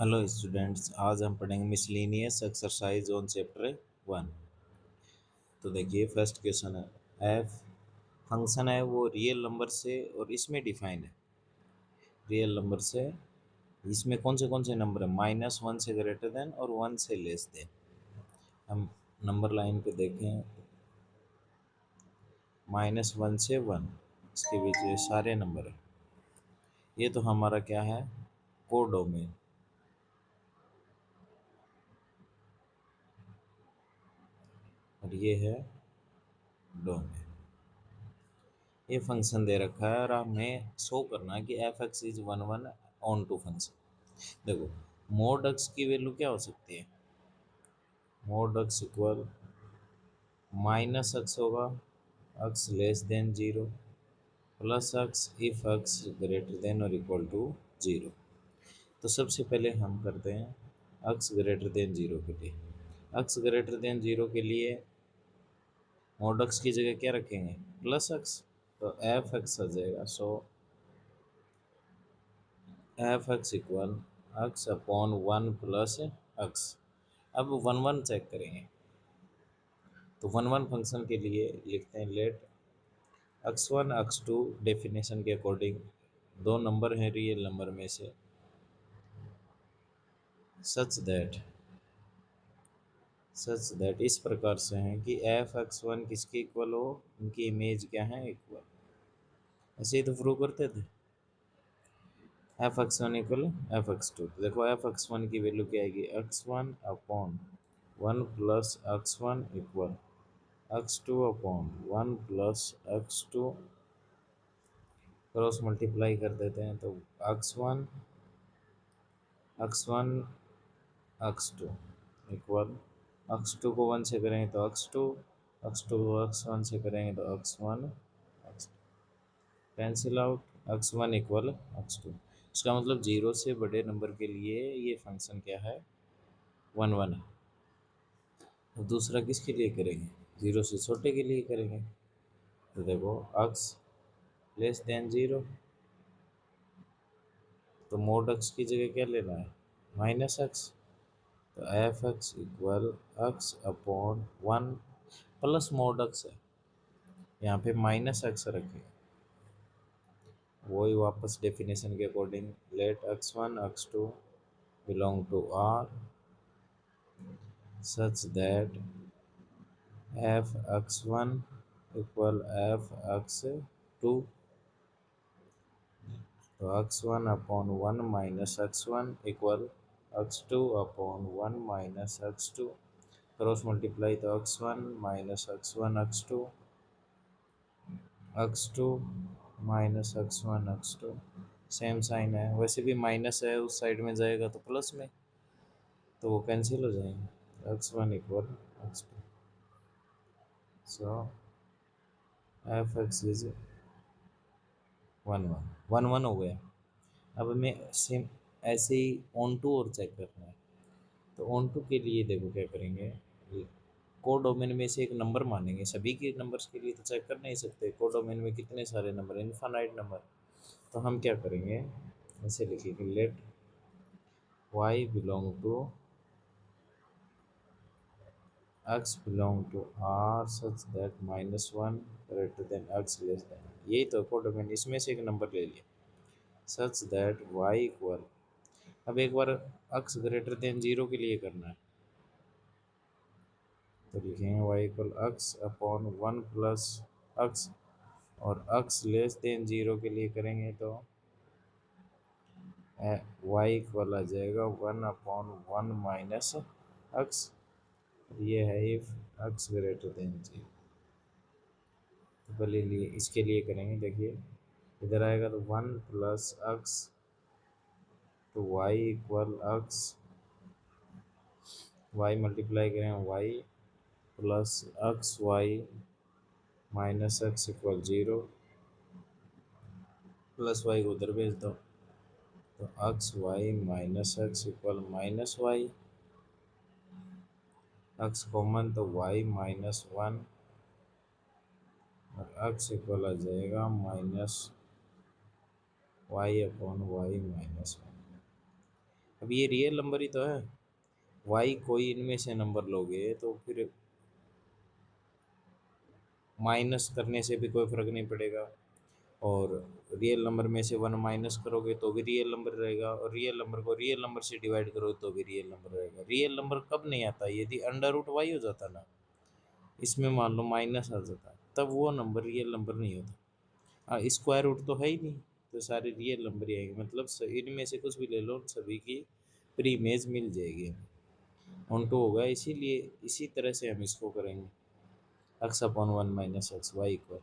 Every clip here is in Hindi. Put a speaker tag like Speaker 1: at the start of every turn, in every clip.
Speaker 1: हेलो स्टूडेंट्स, आज हम पढ़ेंगे मिसलेनियस एक्सरसाइज ऑन चैप्टर 1। तो देखिए फर्स्ट क्वेश्चन है एफ फंक्शन है वो रियल नंबर से और इसमें डिफाइन है रियल नंबर से। इसमें कौन से नंबर है -1 से ग्रेटर देन और 1 से लेस देन। हम नंबर लाइन पे देखें -1 से 1 इसके बीच ये सारे नंबर है। ये तो हमारा क्या है कोडोमेन। और ये है डोमेन। ये फंक्शन दे रखा है और हमें शो करना है कि f x is one one onto function. देखो मोड एक्स की वैल्यू क्या हो सकती है। Mod x equal minus x होगा, x less than zero, plus x if x greater than और इक्वल टू जीरो। तो सबसे पहले हम करते हैं एक्स ग्रेटर देन जीरो के लिए। एक्स ग्रेटर देन जीरो के लिए मोड एक्स की जगह क्या रखेंगे प्लस एक्स, तो एफ एक्स आ जाएगा। So f x equal x upon one plus x. अब वन वन चेक करेंगे तो वन वन फंक्शन के लिए लिखते हैं let x one x two definition के अकॉर्डिंग दो नंबर हैं रियल नंबर में से सच दैट इस प्रकार से हैं कि एफ एक्स वन किसके इक्वल हो, उनकी इमेज क्या है इक्वल। ऐसे ही तो प्रूव करते थे f x one equal f x two. देखो एफ एक्स वन की वैल्यू क्या आएगी x one upon one plus x one equal x two upon one plus x two. Cross multiply कर देते हैं तो x one x two equal x two को वन से करेंगे तो एक्स टू को एक्स वन से करेंगे तो x one x cancel out x one equal x to. इसका मतलब जीरो से बड़े नंबर के लिए ये फंक्शन क्या है वन वन है। अब दूसरा किसके लिए करेंगे जीरो से छोटे के लिए करेंगे। तो देखो एक्स लेस देन जीरो, तो मोड एक्स की जगह क्या लेना है माइनस एक्स। तो f x equal x upon one plus mode x है, यहाँ पे माइनस एक्स रखें। वही वापस डेफिनेशन के according let x one x two belong to R such that f x one equal f x two. तो x one upon one minus x one equal x two upon one minus x two. Cross multiply तो x one minus x two x two minus x two same sign है। वैसे भी माइनस है उस साइड में जाएगा तो प्लस में, तो वो कैंसिल हो जाएंगे x one equal x two. So f x is one one one one हो गया। अब हमें सेम ऐसे ही ऑन टू और चेक करना है। तो ऑन टू के लिए देखो क्या करेंगे, कोडोमेन में से एक नंबर मानेंगे। सभी के नंबर्स के लिए तो चेक कर नहीं सकते, कोडोमेन में कितने सारे नंबर इनफाइनाइट नंबर। तो हम क्या करेंगे ऐसे लिखेंगे let y belong to x belong to R such that minus one greater than x less than. यही तो कोडोमेन, इसमें से एक नंबर ले लिया सच दैट वाई इक्वल। अब एक बार एक्स ग्रेटर देन जीरो के लिए करना है तो लिखेंगे y equal x upon one plus x, और एक्स लेस देन जीरो के लिए करेंगे तो वाई इक्वल आ जाएगा one upon one minus x. ये है if x greater than zero. तो पहले लिए इसके लिए करेंगे, देखिए इधर आएगा तो वन प्लस एक्स, तो y equal x, y multiply करें y plus x y minus x equal zero, plus y को उधर भेज दो तो x y minus x equal minus y, x common तो वाई माइनस वन और एक्स इक्वल आ जाएगा minus y upon y minus one. अब ये रियल नंबर ही तो है, वाई कोई इनमें से नंबर लोगे तो फिर माइनस करने से भी कोई फर्क नहीं पड़ेगा, और रियल नंबर में से वन माइनस करोगे तो भी रियल नंबर रहेगा, और रियल नंबर को रियल नंबर से डिवाइड करोगे तो भी रियल नंबर रहेगा। रियल नंबर कब नहीं आता, यदि अंडर रूट वाई हो जाता ना, इसमें मान लो माइनस आ जाता, तब वो नंबर रियल नंबर नहीं होता। स्क्वायर रूट तो है ही नहीं, तो सारे रियल नंबर ही आएंगे, मतलब इनमें से कुछ भी ले लो सभी की प्री इमेज मिल जाएगी हमें। ऑन टू होगा, इसीलिए इसी तरह से हम इसको करेंगे। X upon one minus x y equal,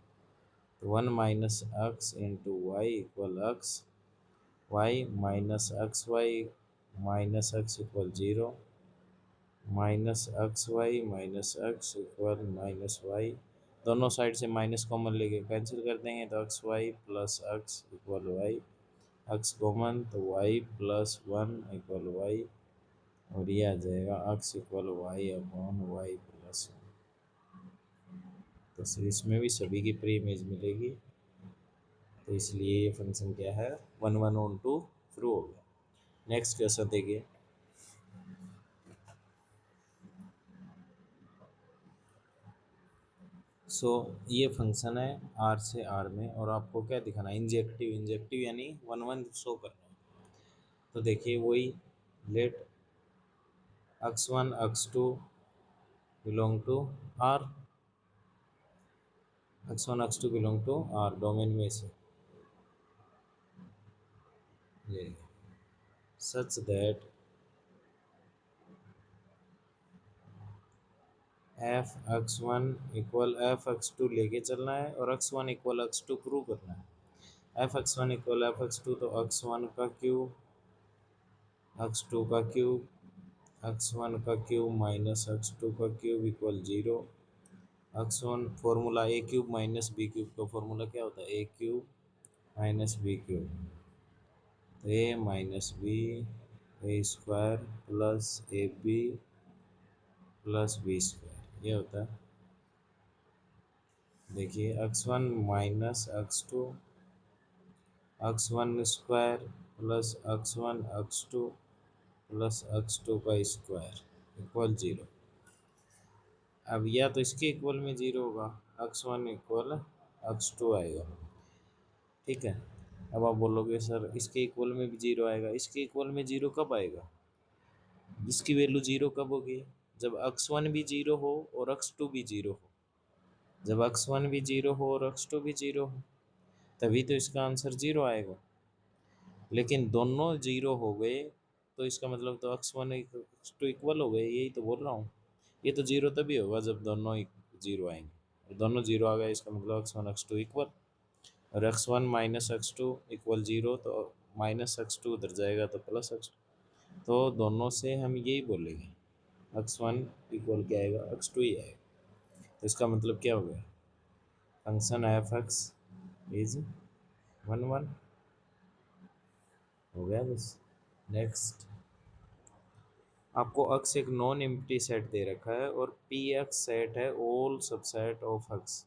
Speaker 1: तो one minus x into y equal x, y minus x y minus x equal zero, minus x y minus x equal minus y. दोनों साइड से माइनस कॉमन लेके कैंसिल कर देंगे तो x y plus x equal y, x common तो y plus one equal y, और ये आ जाएगा x equal y upon y plus one. तो इसमें भी सभी की प्री इमेज मिलेगी, तो इसलिए ये फंक्शन क्या है, one one onto through हो गया। नेक्स्ट क्वेश्चन देखिए। सो ये फंक्शन है आर से आर में, और आपको क्या दिखाना है, इंजेक्टिव, इंजेक्टिव यानी वन वन शो करना है। तो देखिए वही, let x one x two belong to R, x one x two belong to R domain में से, ये such that f x one equal f x two लेके चलना है, और x one equal x two prove करना है। F x one equal f x two, तो एक्स वन का क्यूब एक्स टू का क्यूब एक्स वन का क्यूब माइनस एक्स टू का cube equal zero. X one formula a cube minus b cube का फॉर्मूला क्या होता है, a cube minus b cube, तो a minus b a square plus a b plus b square, ये होता है। देखिए x one minus x two, x one square plus x one x two plus x two का स्क्वायर इक्वल जीरो। अब या तो इसके इक्वल में जीरो होगा, x one equal x two आएगा, ठीक है। अब आप बोलोगे सर इसके इक्वल में भी जीरो आएगा, इसके इक्वल में जीरो कब आएगा, इसकी वैल्यू जीरो कब होगी, जब एक्स वन भी जीरो हो और एक्स टू भी जीरो हो। जब एक्स वन भी जीरो हो और एक्स टू भी जीरो हो, तभी तो इसका आंसर जीरो आएगा। लेकिन दोनों जीरो हो गए तो इसका मतलब तो x one x two equal हो गए, यही तो बोल रहा हूँ। ये तो जीरो तभी होगा जब दोनों जीरो आएंगे, और दोनों जीरो आ गए इसका मतलब x one x two equal, और x one minus x two equal zero, तो माइनस एक्स टू उधर जाएगा तो प्लस एक्स टू, तो दोनों से हम यही बोलेंगे एक्स वन इक्वल क्या आएगा, एक्स टू ही आएगा। तो इसका मतलब क्या हो गया, function F x is one one, हो गया बस। नेक्स्ट, आपको एक्स एक नॉन एम्प्टी सेट दे रखा है, और पी एक्स सेट है ऑल सबसेट ऑफ एक्स।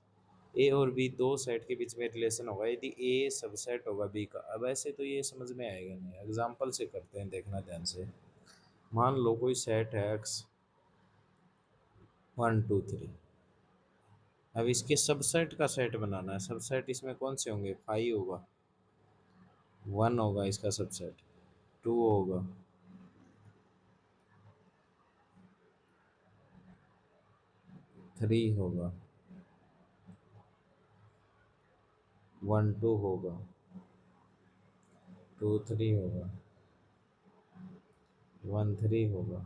Speaker 1: ए और बी दो सेट के बीच में रिलेशन होगा यदि ए सबसेट होगा बी का। अब ऐसे तो ये समझ में आएगा नहीं, एग्जांपल से करते हैं, देखना ध्यान से। मान लो कोई सेट है एक्स वन टू थ्री, अब इसके सबसेट का सेट बनाना है। सबसेट इसमें कौन से होंगे, फाइव होगा, वन होगा इसका सबसेट, टू होगा, थ्री होगा, वन टू होगा, टू थ्री होगा, वन थ्री होगा,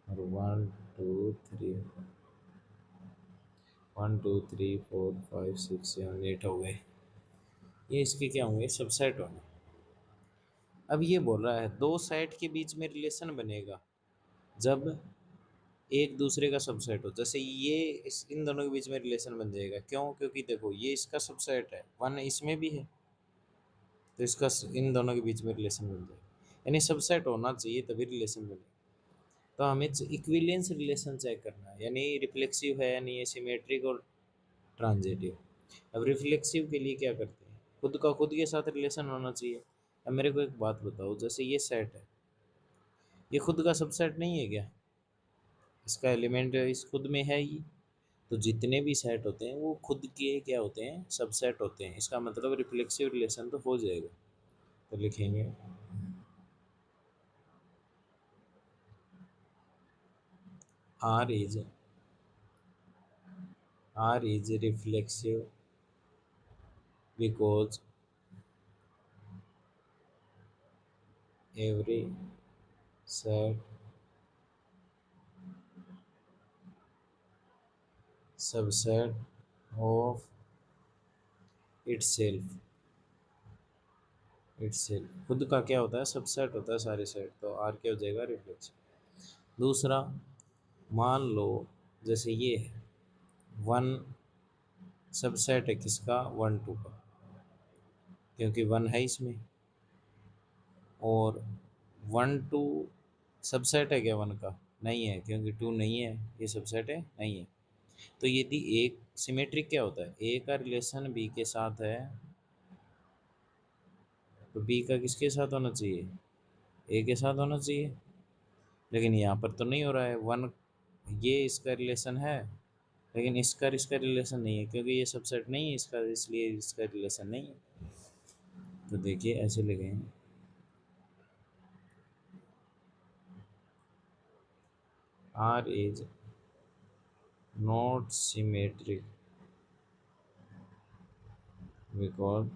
Speaker 1: और one two three, one two three four five six seven eight हो गए। ये इसके क्या होंगे, सबसेट होंगे। अब ये बोल रहा है दो सेट के बीच में रिलेशन बनेगा जब एक दूसरे का सबसेट हो। जैसे ये इन दोनों के बीच में रिलेशन बन जाएगा, क्यों, क्योंकि देखो ये इसका सबसेट है, वन इसमें भी है, तो इसका इन दोनों के बीच में रिलेशन बन जाएगा। यानी सबसेट होना चाहिए तभी रिलेशन बनेगा। तो हमें इक्विवेलेंस रिलेशन चेक करना है, यानी रिफ्लेक्सिव है यानी ये सिमेट्रिक और ट्रांजिटिव। अब रिफ्लेक्सिव के लिए क्या करते हैं, खुद का खुद के साथ रिलेशन होना चाहिए, अब मेरे को एक बात बताओ, जैसे ये सेट है, ये खुद का सबसेट नहीं है क्या? इसका एलिमेंट इस खुद में है ही। तो जितने भी सेट होते हैं वो खुद के क्या होते हैं, सबसेट होते हैं। इसका मतलब रिफ्लेक्सिव रिलेशन तो हो जाएगा। तो लिखेंगे R is reflexive because every set subset of itself itself खुद का क्या होता है, सबसेट होता है सारे सेट। तो आर क्या हो जाएगा, रिफ्लेक्सिव। दूसरा, मान लो जैसे ये है, वन सबसेट है किसका, वन टू का, क्योंकि वन है इसमें। और वन टू सबसेट है क्या वन का, नहीं है, क्योंकि टू नहीं है, ये सबसेट है नहीं है। तो यदि एक सिमेट्रिक क्या होता है, ए का रिलेशन बी के साथ है, तो बी का किसके साथ होना चाहिए, ए के साथ होना चाहिए। लेकिन यहाँ पर तो नहीं हो रहा है, वन ये इसका रिलेशन है, लेकिन इसका रिलेशन नहीं है, क्योंकि ये सबसेट नहीं है इसका, इसलिए इसका रिलेशन नहीं है। तो देखिए ऐसे लिखेंगे, R is not symmetric because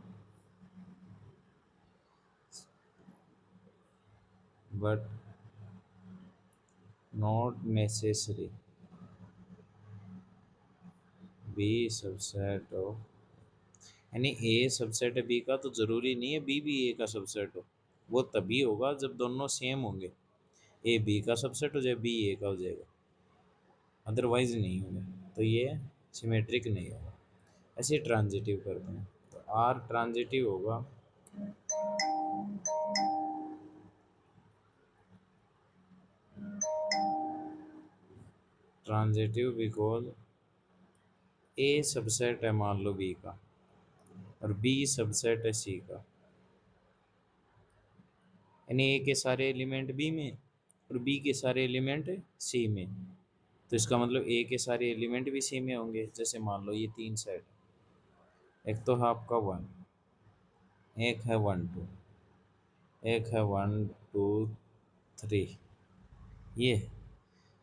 Speaker 1: but not necessary be subset of, यानी ए सबसेट है बी का, तो जरूरी नहीं है बी भी ए का सबसेट हो। वो तभी होगा जब दोनों सेम होंगे, ए बी का सबसेट हो जाए, बी ए का हो जाएगा, अदरवाइज नहीं होगा। तो ये सिमेट्रिक नहीं होगा। ऐसे ट्रांजिटिव करते हैं, तो आर ट्रांजिटिव होगा ट्रांजिटिव बिकॉज ए सबसेट है मान लो बी का, और बी सबसेट है सी का, यानी ए के सारे एलिमेंट बी में और बी के सारे एलिमेंट सी में। तो इसका मतलब ए के सारे एलिमेंट भी सी में होंगे। जैसे मान लो ये तीन सेट, एक तो है आपका वन, एक है वन टू, एक है वन टू थ्री, ये।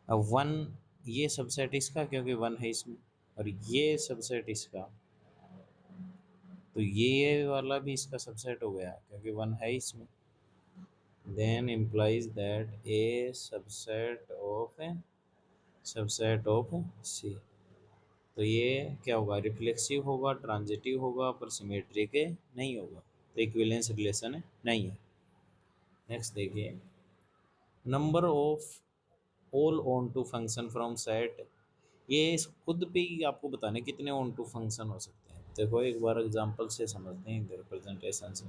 Speaker 1: अब वन ये सबसेट इसका, क्योंकि वन है इसमें, और ये सबसेट इसका, तो ये वाला भी इसका सबसेट हो गया क्योंकि वन है इसमें। Then implies that A subset of C. तो ये क्या होगा, रिफ्लेक्सिव होगा, ट्रांजिटिव होगा, पर सिमेट्रिक नहीं होगा, तो इक्विवेलेंस रिलेशन नहीं है। नेक्स्ट देखिए, number of all onto function from set. ये खुद पे ही आपको बताने कितने ऑन टू फंक्शन हो सकते हैं। देखो एक बार एग्जांपल से समझते हैं, इधर रिप्रेजेंटेशन से,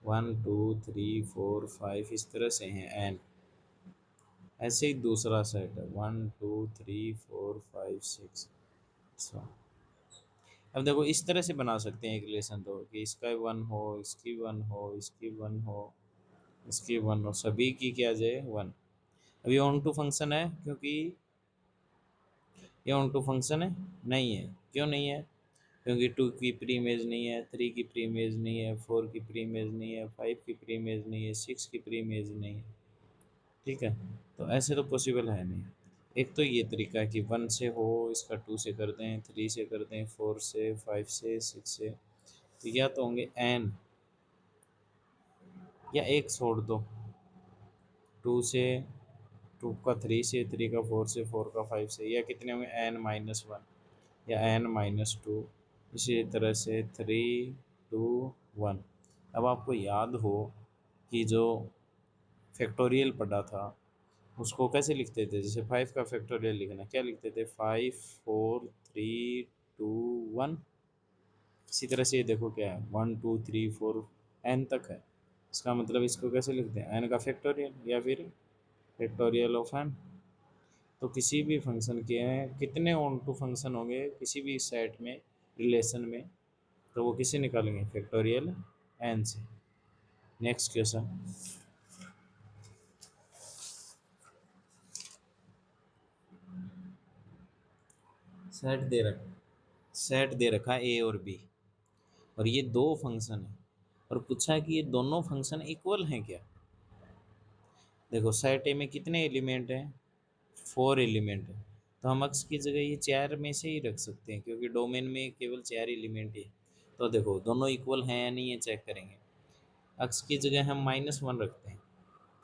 Speaker 1: one two three four five इस तरह से हैं एन। ऐसे ही दूसरा सेट है, one two three four five six. अब देखो इस तरह से बना सकते हैं एक रिलेशन, तो कि इसका वन हो, इसकी वन हो, इसकी वन हो, इसकी वन हो, सभी की क्या जाए वन। अब ये ऑन टू फंक्शन है, क्योंकि ये ऑन टू फंक्शन है नहीं है। क्यों नहीं है, क्योंकि टू की प्री इमेज नहीं है, थ्री की प्री इमेज नहीं है, फोर की प्री इमेज नहीं है, फाइव की प्री इमेज नहीं है, सिक्स की प्री इमेज नहीं है। ठीक है, तो ऐसे तो पॉसिबल है नहीं। एक तो ये तरीका है कि वन से हो, इसका टू से कर दें, थ्री से कर दें, फोर से, फाइव से, सिक्स से। तो या तो होंगे एन, या एक छोड़ दो, टू से, टू का थ्री से, थ्री का फोर से, फोर का फाइव से, या कितने होंगे एन माइनस वन या एन माइनस टू। इसी तरह से थ्री टू वन। अब आपको याद हो कि जो फैक्टोरियल पढ़ा था उसको कैसे लिखते थे, जैसे फाइव का फैक्टोरियल लिखना क्या लिखते थे, five four three two one. इसी तरह से ये देखो क्या है, one two three four n तक है। इसका मतलब इसको कैसे लिखते हैं, एन का फैक्टोरियल या फिर फैक्टोरियल ऑफ एन। तो किसी भी फंक्शन के कितने ऑन टू फंक्शन होंगे किसी भी सेट में, रिलेशन में, तो वो किसे निकालेंगे, फैक्टोरियल एन से। नेक्स्ट क्वेश्चन, सेट दे रखा सेट दे रखा ए और बी, और ये दो फंक्शन है, और पूछा है कि ये दोनों फंक्शन इक्वल हैं क्या। देखो सेट ए में कितने एलिमेंट हैं, 4 एलिमेंट है, तो हम अक्स की जगह ये 4 में से ही रख सकते हैं, क्योंकि डोमेन में केवल 4 एलिमेंट ही है। तो देखो दोनों इक्वल हैं या नहीं, ये चेक करेंगे। अक्स की जगह हम -1 रखते हैं,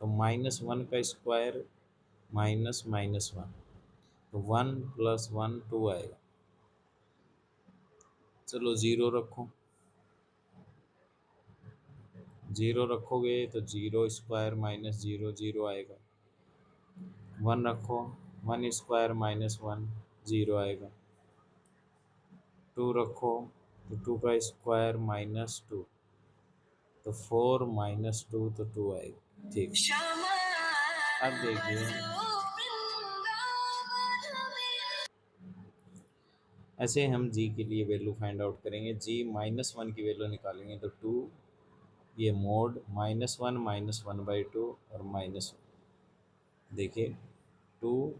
Speaker 1: तो -1 का स्क्वायर माइनस माइनस 1, तो 1 + 1 2 आएगा। चलो 0 रखो, 0 रखोगे तो 0² -0 0 आएगा। 1 रखो, 1² -1 0 आएगा। 2 रखो तो 2 का स्क्वायर -2, तो 4 -2 तो 2 आएगा। ठीक, अब देखिए ऐसे हम जी के लिए वैल्यू फाइंड आउट करेंगे। जी -1 की वैल्यू निकालेंगे तो 2, ये मोड -1 -1/2 और -1, देखिए 2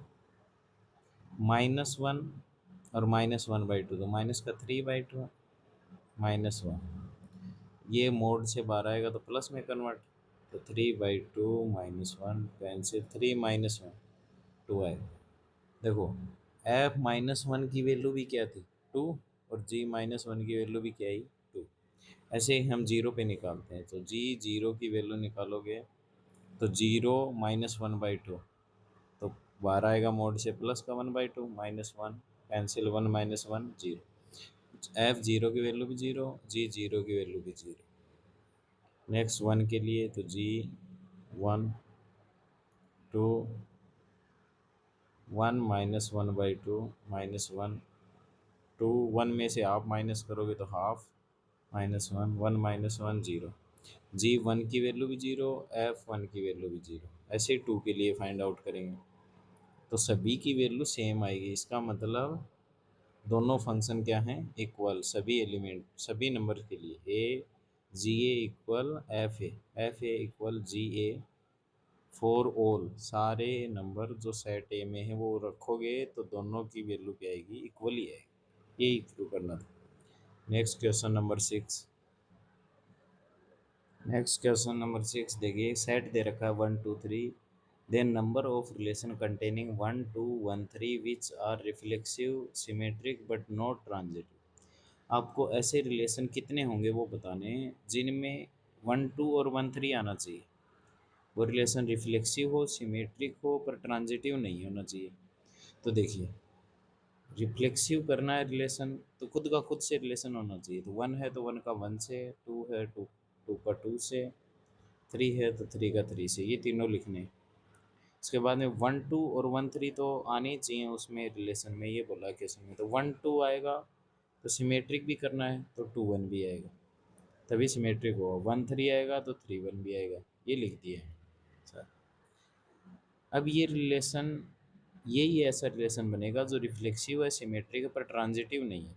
Speaker 1: -1 और -1/2, तो माइनस का 3/2 -1, ये मोड से बाहर आएगा तो प्लस में कन्वर्ट, तो 3/2 -1 कैंसिल, 3 -1 2 आएगा। देखो f -1 की वैल्यू भी क्या थी, 2, और g -1 की वैल्यू भी क्या ही, 2। ऐसे ही हम जीरो पे निकालते हैं, तो g 0 की वैल्यू निकालोगे तो 0 -1/2, तो बाहर आएगा मोड से प्लस का 1/2 -1 कैंसिल, 1 -1 0, f 0 की वैल्यू भी 0, g 0 की वैल्यू भी 0। नेक्स्ट 1 के लिए तो g 1 2 1 -1/2 -1 2, 1 में से हाफ माइनस करोगे तो हाफ -1 1 -1 0, जी 1 की वैल्यू भी 0, f 1 की वैल्यू भी 0। ऐसे ही 2 के लिए फाइंड आउट करेंगे तो सभी की वैल्यू सेम आएगी, इसका मतलब दोनों फंक्शन क्या हैं, इक्वल, सभी एलिमेंट सभी नंबर के लिए a g a equal f a equal g a for all, सारे नंबर जो सेट ए में है वो रखोगे तो दोनों की वैल्यू क्या आएगी, इक्वल ही आएगी। यही प्रूव करना था। नेक्स्ट क्वेश्चन नंबर 6, देखिए सेट दे रखा है 1 2 3, then number of relation containing 1 2 1 3 which are reflexive symmetric but not transitive. आपको ऐसे रिलेशन कितने होंगे वो बताने हैं जिनमें 1 2 और 1 3 आना चाहिए, वो रिलेशन रिफ्लेक्सिव हो, सिमेट्रिक हो, पर ट्रांजिटिव नहीं होना चाहिए। तो देखिए रिफ्लेक्सिव करना है रिलेशन, तो खुद का खुद से रिलेशन होना चाहिए, तो 1 है तो 1 का 1 से, 2 है 2 का 2 से, 3 है तो 3 का 3 से, ये तीनों लिखने हैं। इसके बाद में 1 2 और 1 3 तो आने ही चाहिए उसमें रिलेशन में, ये बोला क्वेश्चन में, तो 1 2 आएगा तो सिमेट्रिक भी करना है तो 2 1 भी आएगा, तभी सिमेट्रिक होगा। 1 3 आएगा तो 3 1 भी आएगा, ये लिख दिया है सर। अब ये रिलेशन, यही ऐसा रिलेशन बनेगा जो रिफ्लेक्सिव है, सिमेट्रिक है, पर ट्रांजिटिव नहीं है।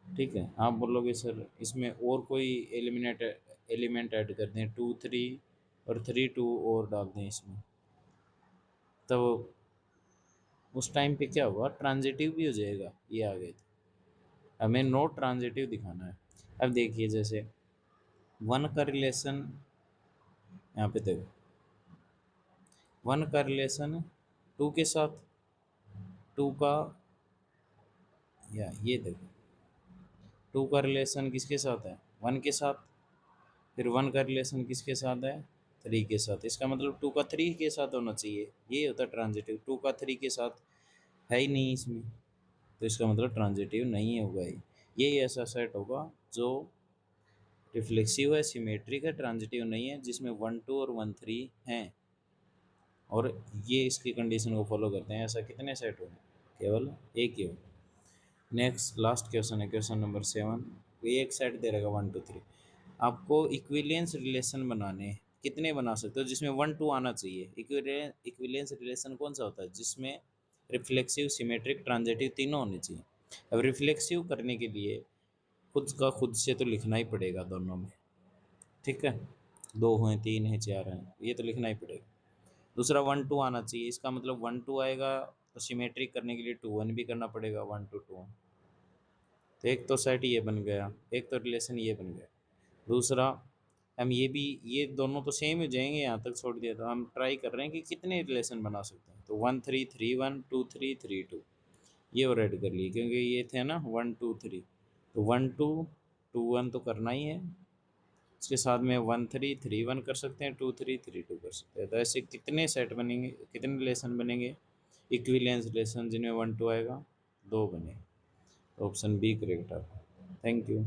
Speaker 1: ठीक है, आप बोलोगे सर इसमें और कोई एलिमेंट ऐड कर दें, 2 3 और 3 2 और डाल दें इसमें, तो उस टाइम पे क्या होगा, ट्रांजिटिव भी हो जाएगा, ये आ गए थे। हमें नोट ट्रांजिटिव दिखाना है। अब देखिए जैसे 1 का रिलेशन, यहाँ पे देखो 1 का रिलेशन 2 के साथ, 2 का, या ये देखो 2 का रिलेशन किसके साथ है, 1 के साथ, फिर 1 का रिलेशन किसके साथ है, 3 के साथ। इसका मतलब 2 का 3 के साथ होना चाहिए, ये होता है ट्रांजिटिव। 2 का 3 के साथ है ही नहीं इसमें, तो इसका मतलब ट्रांजिटिव नहीं होगा। ये ऐसा सेट होगा जो रिफ्लेक्सिव है, सिमेट्रिक है, ट्रांजिटिव नहीं है, जिसमें 1 2 और 1 3 हैं, और ये इसकी कंडीशन को फॉलो करते हैं। ऐसा कितने सेट होंगे, केवल एक ही हो। नेक्स्ट लास्ट क्वेश्चन है, क्वेश्चन नंबर 7। ये एक सेट दे रहेगा 1 2 3, आपको इक्विलेंस रिलेशन बनाने हैं। कितने बना सकते हो जिसमें 1 2 आना चाहिए। इक्विलेंस रिलेशन कौन सा होता है, जिसमें रिफ्लेक्सिव, सिमेट्रिक, ट्रांजिटिव तीनों होने चाहिए। अब रिफ्लेक्सिव करने के लिए खुद का खुद से तो लिखना ही पड़ेगा दोनों में, ठीक है। 2 हैं, 3 हैं, 4 हैं, ये तो लिखना ही पड़ेगा। दूसरा 1 2 आना चाहिए, इसका मतलब 1 2 आएगा तो सिमेट्रिक करने के लिए 2 1 भी करना पड़ेगा, 1 2 2 1। तो एक तो सेट ये बन गया, एक तो रिलेशन ये बन गया। दूसरा हम ये भी, ये दोनों तो सेम हो जाएंगे, यहाँ तक छोड़ दिया, तो हम ट्राई कर रहे हैं कि कितने रिलेशन बना सकते हैं। तो 1 3 3 1 2 3 3 2, ये और ऐड कर लिए क्योंकि ये थे ना 1 2 3, तो 1 2 2 1 तो करना ही है, इसके साथ में 1 3 3 1 कर सकते हैं, 2 3 3 2 कर सकते हैं। तो ऐसे कितने सेट बनेंगे, कितने रिलेशन बनेंगे, इक्विलेंस रिलेशन जिनमें 1 2 आएगा, 2 बने। ऑप्शन बी करेक्ट है। Thank you.